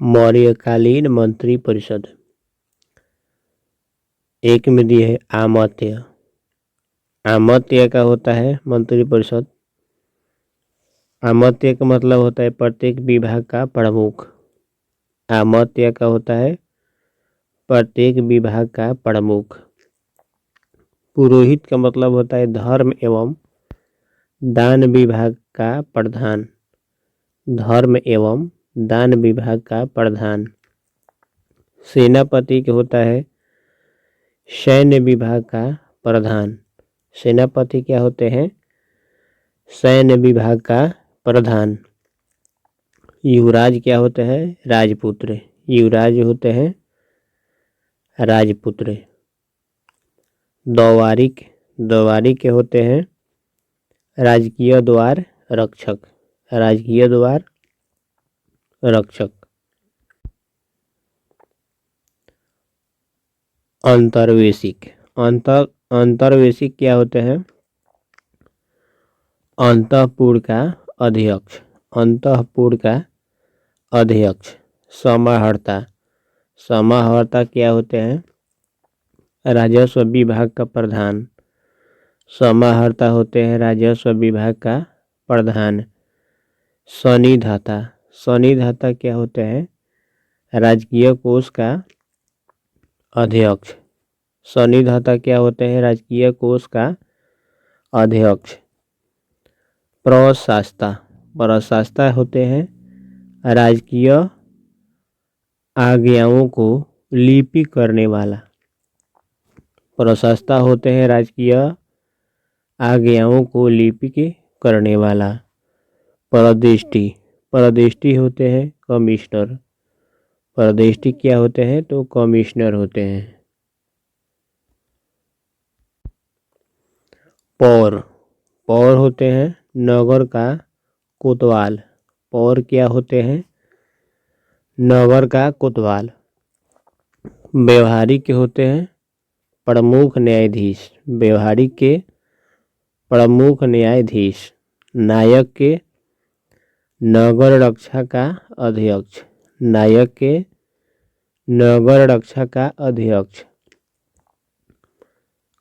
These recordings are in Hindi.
मौर्यकालीन मंत्री परिषद। एक में दी है आमत्य। आमत्य का होता है मंत्री परिषद। आमत्य का मतलब होता है प्रत्येक विभाग का प्रमुख। आमत्य का होता है प्रत्येक विभाग का प्रमुख। पुरोहित का मतलब होता है धर्म एवं दान विभाग का प्रधान। धर्म एवं दान विभाग का प्रधान। सेनापति का होता है सैन्य विभाग का प्रधान। सेनापति क्या होते हैं? सैन्य विभाग का प्रधान। युवराज क्या होते हैं? राजपुत्र। युवराज होते हैं राजपुत्र। द्वारिक। द्वारिक के होते हैं राजकीय द्वार रक्षक। राजकीय द्वार रक्षक। अंतर्वेशिक। अंतर्वेशिक क्या होते हैं? अंतःपुर का अध्यक्ष। अंतःपुर का अध्यक्ष। समाहर्ता। समाहर्ता क्या होते हैं? राजस्व विभाग का प्रधान। समाहर्ता होते हैं राजस्व विभाग का प्रधान। सनिधाता। सनिधाता क्या होते हैं? राजकीय कोष का अध्यक्ष। सनिधाता क्या होते हैं? राजकीय कोष का अध्यक्ष। प्रशास्ता। प्रशास्ता होते हैं राजकीय आज्ञाओं को लिपि करने वाला। प्रशास्ता होते हैं राजकीय आज्ञाओं को लिपि करने वाला। परदेष्टि। परदेष्टि होते हैं कमिश्नर। परदेष्टि क्या होते हैं? तो कमिश्नर होते हैं। पौर। पौर होते हैं नगर का कोतवाल। पौर क्या होते हैं? नगर का कोतवाल। व्यवहारिक के होते हैं प्रमुख न्यायाधीश। व्यवहारिक के प्रमुख न्यायाधीश। नायक के नगर रक्षा का अध्यक्ष। नायक के नगर रक्षा का अध्यक्ष।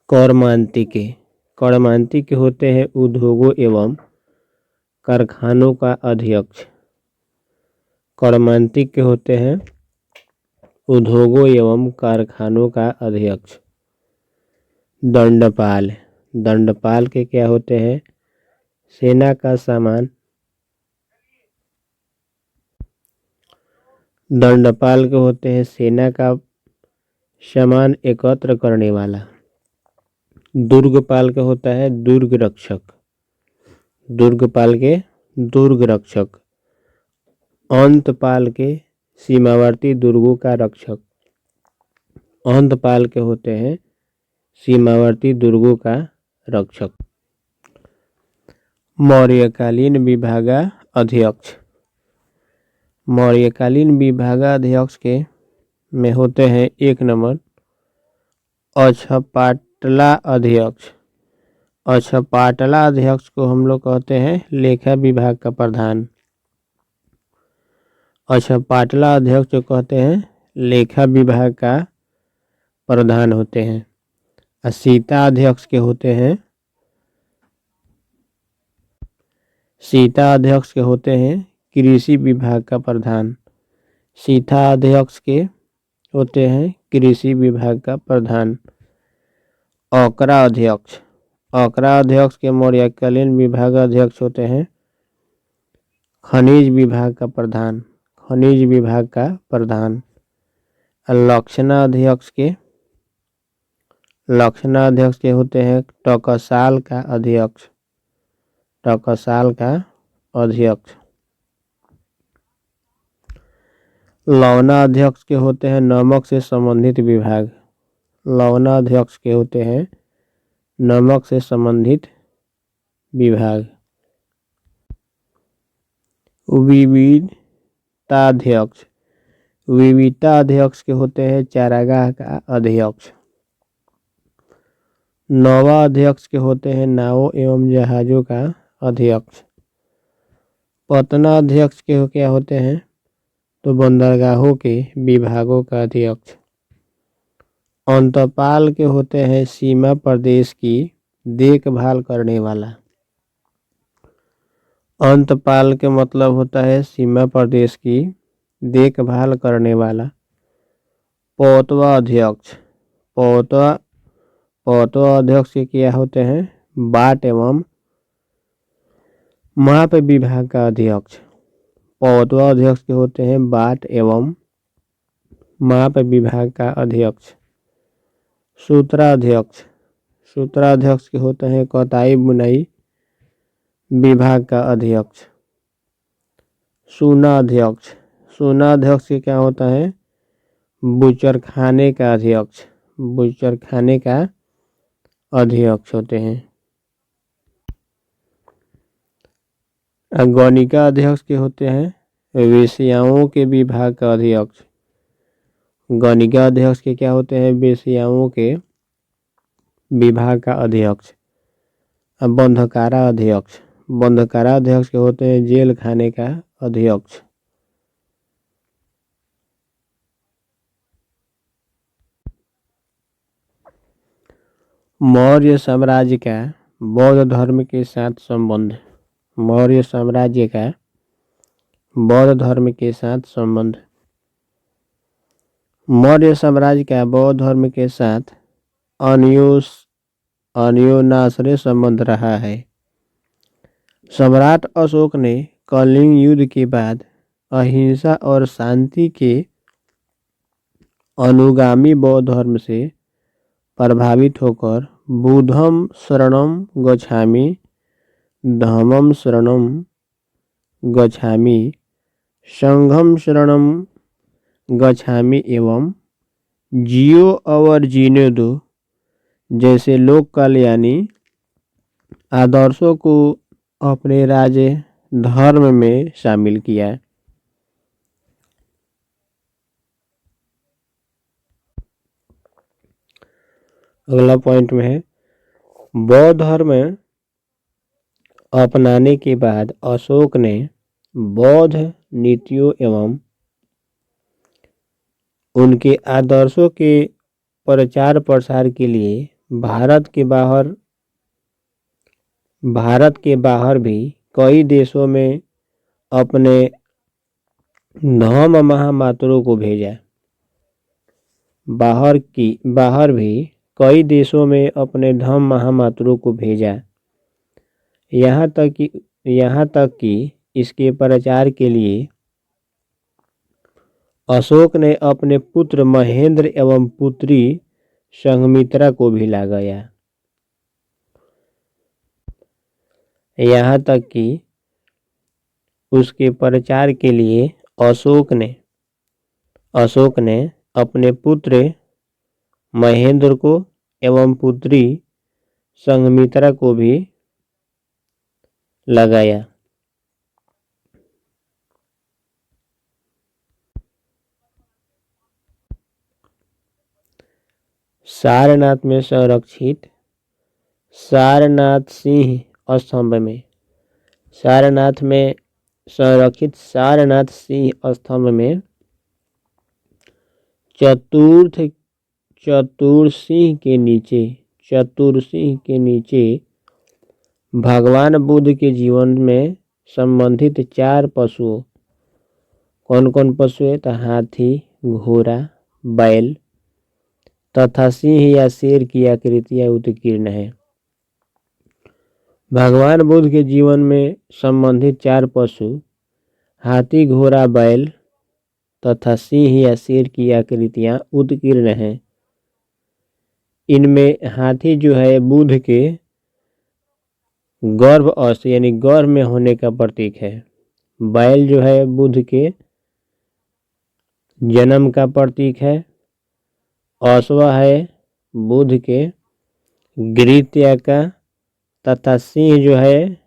कर्मांतिक। कर्मांतिक होते हैं उद्योगों एवं कारखानों का अध्यक्ष। कर्मांतिक होते हैं उद्योगों एवं कारखानों का अध्यक्ष। दंडपाल। दंडपाल के क्या होते हैं? सेना का सामान। दंडपाल के होते हैं सेना का सामान एकत्र करने वाला। दुर्गपाल के होता है दुर्ग रक्षक। दुर्गपाल के दुर्ग रक्षक। अंतपाल के सीमावर्ती दुर्गों का रक्षक। अंतपाल के होते हैं सीमावर्ती दुर्गों का रक्षक। मौर्यकालीन विभागाध्यक्ष। मौर्यकालीन विभागाध्यक्ष के में होते हैं एक नंबर अक्षपाटला अध्यक्ष। अक्षपाटला अध्यक्ष को हम लोग कहते हैं लेखा विभाग का प्रधान। अक्षपाटला अध्यक्ष को कहते हैं लेखा विभाग का प्रधान होते हैं। सीता अध्यक्ष के होते हैं सीता अध्यक्ष के होते हैं कृषि विभाग का प्रधान। सीता अध्यक्ष के होते हैं कृषि विभाग का प्रधान। औकरा अध्यक्ष। औकरा अध्यक्ष के मौर्यकालीन विभागाध्यक्ष होते हैं खनिज विभाग का प्रधान। खनिज विभाग का प्रधान। लक्षणाध्यक्ष के होते हैं टकसाल का अध्यक्ष। टकसाल का अध्यक्ष। लवणाध्यक्ष के होते हैं नमक से संबंधित विभाग। लवणाध्यक्ष के होते हैं नमक से संबंधित विभाग। विविधताध्यक्ष। विविधताध्यक्ष के होते हैं चारागाह का अध्यक्ष। नौवाध्यक्ष के होते हैं नावों एवं जहाजों का अध्यक्ष। पत्नाध्यक्ष के क्या होते हैं? तो बंदरगाहों के विभागों का अध्यक्ष। अंतपाल के होते हैं सीमा प्रदेश की देखभाल करने वाला। अंतपाल के मतलब होता है सीमा प्रदेश की देखभाल करने वाला। पौतवा अध्यक्ष। पौतवा अध्यक्ष के क्या होते हैं? बाट एवं माप विभाग का अध्यक्ष। पौतवा अध्यक्ष के होते हैं बाट एवं माप विभाग का अध्यक्ष। सूत्राध्यक्ष। सूत्राध्यक्ष के होते हैं कताई बुनाई विभाग का अध्यक्ष। सूनाध्यक्ष। सूनाध्यक्ष के क्या होता है? बुचरखाने का अध्यक्ष। बुचरखाने का अध्यक्ष होते हैं। गणिका अध्यक्ष के होते हैं वेश्याओं के विभाग का अध्यक्ष। गणिका अध्यक्ष के क्या होते हैं? वेश्याओं के विभाग का अध्यक्ष। बंधकारा अध्यक्ष। बंधकारा अध्यक्ष के होते हैं जेल खाने का अध्यक्ष। मौर्य साम्राज्य का बौद्ध धर्म के साथ संबंध। मौर्य साम्राज्य का बौद्ध धर्म के साथ संबंध। मौर्य साम्राज्य का बौद्ध धर्म के साथ अन्योनाश्रय संबंध रहा है। सम्राट अशोक ने कलिंग युद्ध के बाद अहिंसा और शांति के अनुगामी बौद्ध धर्म से प्रभावित होकर बुद्धम शरणम गच्छामि, धम्मम शरणम गच्छामि, संघम शरणम गच्छामि एवं जियो और जीने दो जैसे लोक कल्याणी आदर्शों को अपने राज्य धर्म में शामिल किया। अगला पॉइंट में है बौद्ध धर्म अपनाने के बाद अशोक ने बौद्ध नीतियों एवं उनके आदर्शों के प्रचार प्रसार के लिए भारत के बाहर भी कई देशों में अपने धम्म महामात्रों को भेजा। बाहर भी कई देशों में अपने धम्म महामात्रों को भेजा। यहाँ तक कि इसके प्रचार के लिए अशोक ने अपने पुत्र महेंद्र एवं पुत्री संघमित्रा को भी ला गया। यहाँ तक कि उसके प्रचार के लिए अशोक ने अपने पुत्र महेंद्र को एवं पुत्री संघमित्रा को भी लगाया। सारनाथ में संरक्षित सारनाथ सिंह स्तंभ में सारनाथ में संरक्षित सारनाथ सिंह स्तंभ में चतुर सिंह के नीचे भगवान बुद्ध के जीवन में संबंधित 4 पशुओं कौन कौन पशु है? तो हाथी, घोड़ा, बैल तथा सिंह या शेर की आकृतियां उत्कीर्ण है। भगवान बुद्ध के जीवन में संबंधित 4 पशु हाथी, घोड़ा, बैल तथा सिंह या शेर की आकृतियां उत्कीर्ण हैं। इनमें हाथी जो है बुद्ध के गर्भ अवस्था यानी गर्भ में होने का प्रतीक है। बैल जो है बुद्ध के जन्म का प्रतीक है। अश्व है बुद्ध के गृह त्याग का तथा सिंह जो है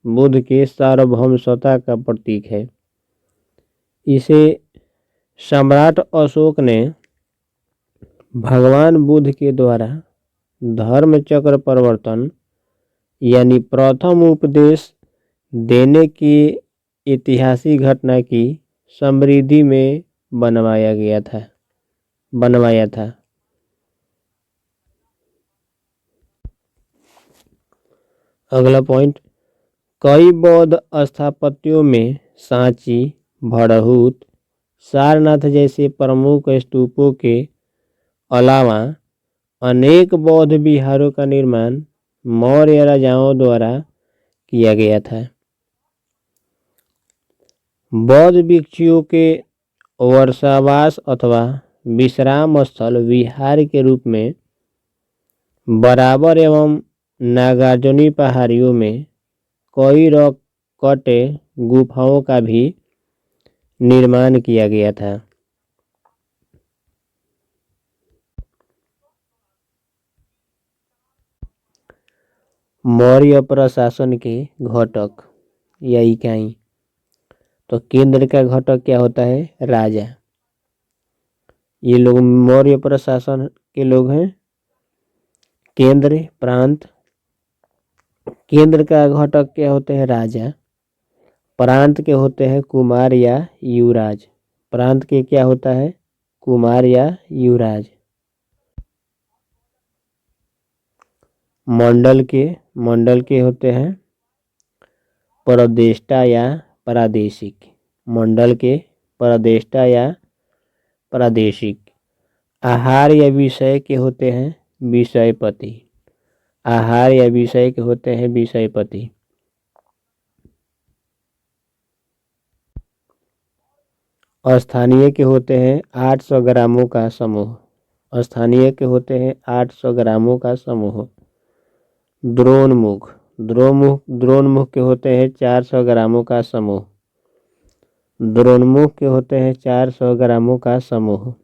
बुद्ध के सार्वभौमता का प्रतीक है। इसे सम्राट अशोक ने भगवान बुद्ध के द्वारा धर्म चक्र परिवर्तन यानी प्रथम उपदेश देने की ऐतिहासिक घटना की समृद्धि में बनवाया था। अगला पॉइंट, कई बौद्ध स्थापत्यों में सांची, भड़हुत, सारनाथ जैसे प्रमुख स्तूपों के अलावा अनेक बौद्ध विहारों का निर्माण मौर्य राजाओं द्वारा किया गया था। बौद्ध भिक्षुओं के वर्षावास अथवा विश्राम स्थल विहार के रूप में बराबर एवं नागार्जुनी पहाड़ियों में कई रॉक कट गुफाओं का भी निर्माण किया गया था। मौर्य प्रशासन के घटक या इकाई, तो केंद्र का घटक क्या होता है? राजा। ये लोग मौर्य प्रशासन के लोग हैं। केंद्र, प्रांत, केंद्र का घटक क्या होते हैं? राजा। प्रांत के होते हैं कुमार या युवराज। प्रांत के क्या होता है? कुमार या युवराज। मंडल के होते हैं प्रदेष्टा या प्रादेशिक। मंडल के प्रदेष्टा या प्रादेशिक। आहार या विषय के होते हैं विषयपति। आहार या विषय के होते हैं विषयपति। स्थानीय के होते हैं 800 ग्रामों का समूह। स्थानीय के होते हैं 800 ग्रामों का समूह। द्रोणमुख के होते हैं 400 ग्रामों का समूह। द्रोणमुख के होते हैं 400 ग्रामों का समूह।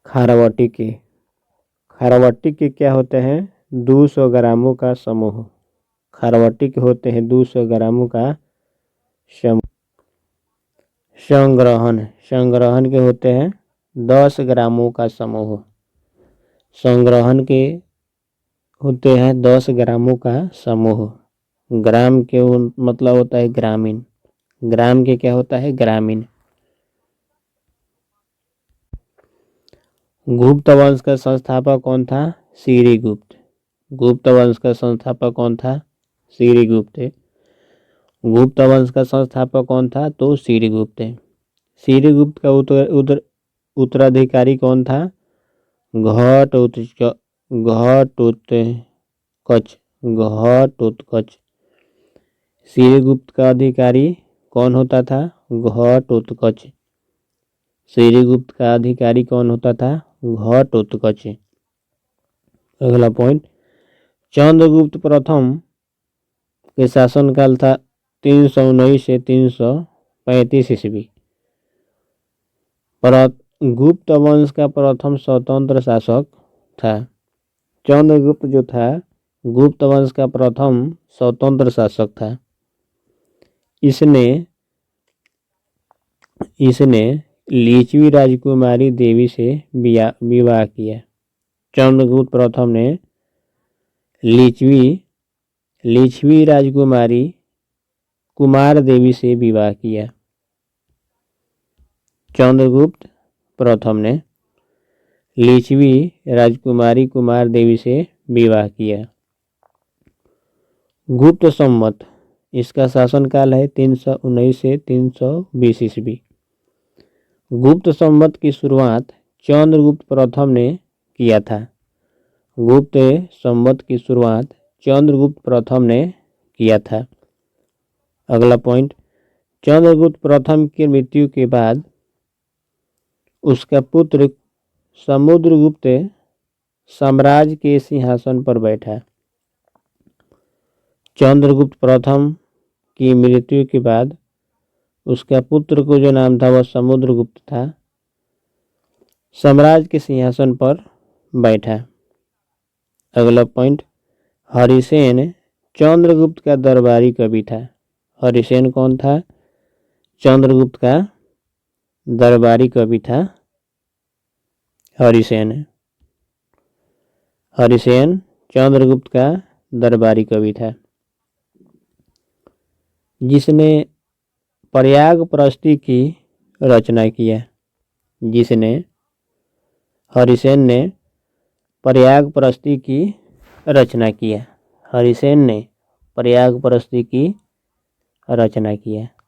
खारवटी के क्या होते हैं? 200 ग्रामों का समूह। खारवटी के होते हैं 200 ग्रामों का समूह। संग्रहण के होते हैं 10 ग्रामों का समूह। संग्रहण के होते हैं 10 ग्रामों का समूह। ग्राम के मतलब होता है ग्रामीण। ग्राम के क्या होता है? ग्रामीण। गुप्त वंश का संस्थापक कौन था? श्रीगुप्त। गुप्त वंश का संस्थापक कौन था? श्रीगुप्त। गुप्त वंश का संस्थापक कौन था? तो श्रीगुप्त। श्रीगुप्त का उत्तराधिकारी कौन था? घटोत्कच। श्रीगुप्त का अधिकारी कौन होता था? घटोत्कच। श्रीगुप्त का अधिकारी कौन होता था? घटोत्कच। अगला पॉइंट, चंद्रगुप्त प्रथम के शासनकाल था 319 से 335 ईस्वी। गुप्त वंश का प्रथम स्वतंत्र शासक था। चंद्रगुप्त जो था गुप्त वंश का प्रथम स्वतंत्र शासक था। इसने लिच्छवी राजकुमारी देवी से विवाह किया। चंद्रगुप्त प्रथम ने लिच्छवी राजकुमारी कुमार देवी से विवाह किया। चंद्रगुप्त प्रथम ने लिच्छवी राजकुमारी कुमार देवी से विवाह किया। गुप्त संवत, इसका शासनकाल है 319 से 320 ईस्वी। गुप्त संवत की शुरुआत चंद्रगुप्त प्रथम ने किया था। गुप्त संवत की शुरुआत चंद्रगुप्त प्रथम ने किया था। अगला पॉइंट, चंद्रगुप्त प्रथम की मृत्यु के बाद उसका पुत्र समुद्रगुप्त साम्राज्य के सिंहासन पर बैठा। चंद्रगुप्त प्रथम की मृत्यु के बाद उसका पुत्र को जो नाम था वह समुद्रगुप्त था, साम्राज्य के सिंहासन पर बैठा। अगला पॉइंट, हरिसेन चंद्रगुप्त का दरबारी कवि था। हरिसेन कौन था? चंद्रगुप्त का दरबारी कवि था हरिसेन चंद्रगुप्त का दरबारी कवि था, जिसने प्रयाग प्रस्ती की रचना किया? जिसने हरिसेन ने प्रयाग प्रस्ती की रचना किया। हरिसेन ने प्रयाग प्रस्ती की रचना किया।